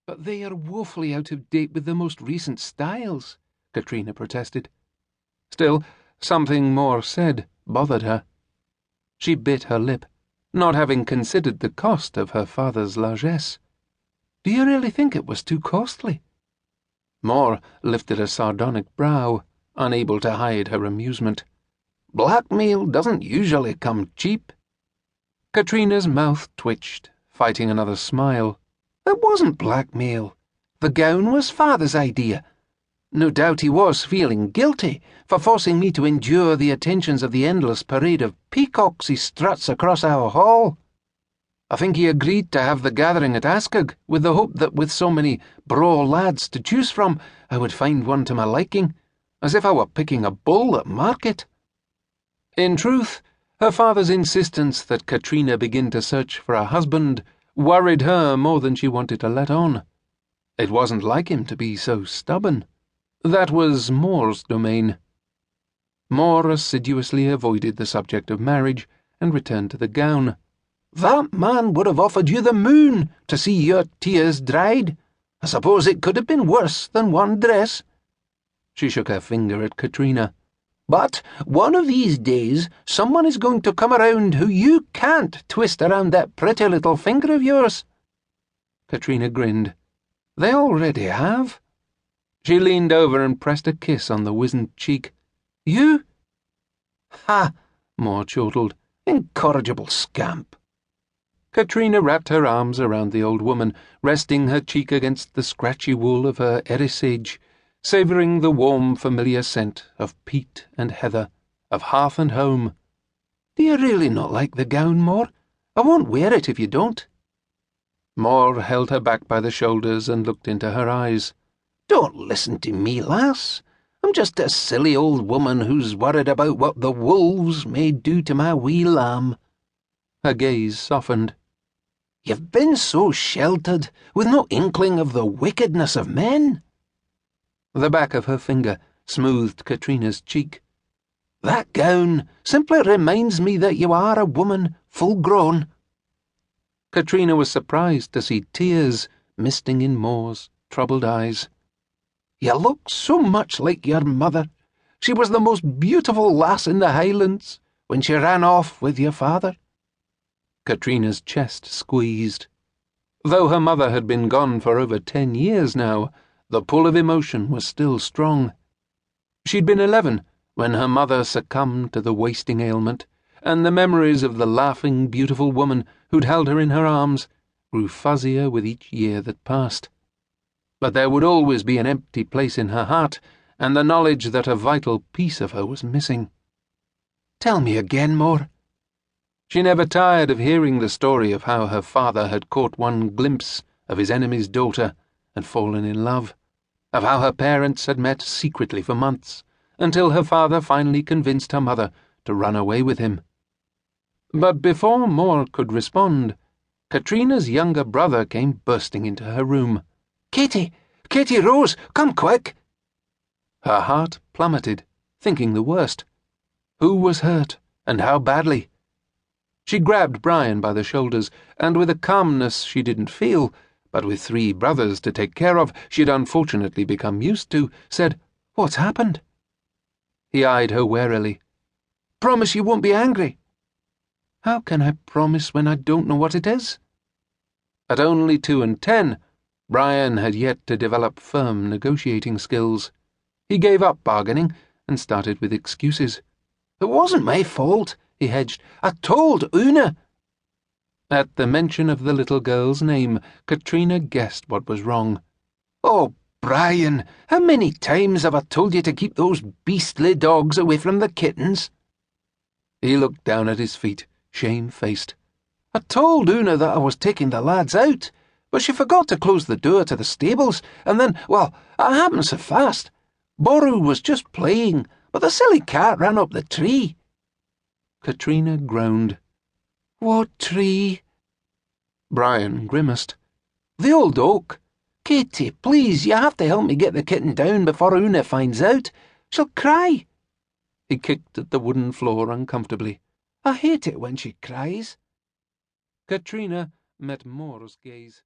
But they are woefully out of date with the most recent styles, Caitrina protested. Still, something more said bothered her. She bit her lip, not having considered the cost of her father's largesse. Do you really think it was too costly? More lifted a sardonic brow, unable to hide her amusement. Blackmail doesn't usually come cheap. Caitrina's mouth twitched, fighting another smile. It wasn't blackmail. The gown was father's idea. No doubt he was feeling guilty for forcing me to endure the attentions of the endless parade of peacocks he struts across our hall. I think he agreed to have the gathering at Askog with the hope that with so many braw lads to choose from, I would find one to my liking, as if I were picking a bull at market. In truth, her father's insistence that Caitrina begin to search for a husband worried her more than she wanted to let on. It wasn't like him to be so stubborn. That was Moore's domain. Moore assiduously avoided the subject of marriage and returned to the gown. That man would have offered you the moon to see your tears dried. I suppose it could have been worse than one dress. She shook her finger at Caitrina. But one of these days, someone is going to come around who you can't twist around that pretty little finger of yours. Caitrina grinned. They already have. She leaned over and pressed a kiss on the wizened cheek. You? Ha! Moore chortled. Incorrigible scamp. Caitrina wrapped her arms around the old woman, resting her cheek against the scratchy wool of her erisage, savouring the warm, familiar scent of peat and heather, of hearth and home. Do you really not like the gown, Moore? I won't wear it if you don't. Moore held her back by the shoulders and looked into her eyes. Don't listen to me, lass. I'm just a silly old woman who's worried about what the wolves may do to my wee lamb. Her gaze softened. You've been so sheltered, with no inkling of the wickedness of men. The back of her finger smoothed Caitrina's cheek. That gown simply reminds me that you are a woman full grown. Caitrina was surprised to see tears misting in Moore's troubled eyes. You look so much like your mother. She was the most beautiful lass in the Highlands when she ran off with your father. Caitrina's chest squeezed. Though her mother had been gone for over 10 years now, the pull of emotion was still strong. She'd been 11 when her mother succumbed to the wasting ailment, and the memories of the laughing, beautiful woman who'd held her in her arms grew fuzzier with each year that passed. But there would always be an empty place in her heart, and the knowledge that a vital piece of her was missing. Tell me again, Moore. She never tired of hearing the story of how her father had caught one glimpse of his enemy's daughter and fallen in love, of how her parents had met secretly for months, until her father finally convinced her mother to run away with him. But before Moore could respond, Caitrina's younger brother came bursting into her room. Katie! Katie Rose! Come quick! Her heart plummeted, thinking the worst. Who was hurt, and how badly? She grabbed Brian by the shoulders, and with a calmness she didn't feel, but with 3 brothers to take care of she'd unfortunately become used to, said, What's happened? He eyed her warily. Promise you won't be angry. How can I promise when I don't know what it is? At only 2 and 10, Brian had yet to develop firm negotiating skills. He gave up bargaining and started with excuses. It wasn't my fault, he hedged. I told Una. At the mention of the little girl's name, Caitrina guessed what was wrong. Oh, Brian, how many times have I told you to keep those beastly dogs away from the kittens? He looked down at his feet, shamefaced. I told Una that I was taking the lads out, but she forgot to close the door to the stables, and then, well, it happened so fast. Boru was just playing, but the silly cat ran up the tree. Caitrina groaned. What tree? Brian grimaced. The old oak. Katie, please, you have to help me get the kitten down before Una finds out. She'll cry. He kicked at the wooden floor uncomfortably. I hate it when she cries. Caitrina met Moore's gaze.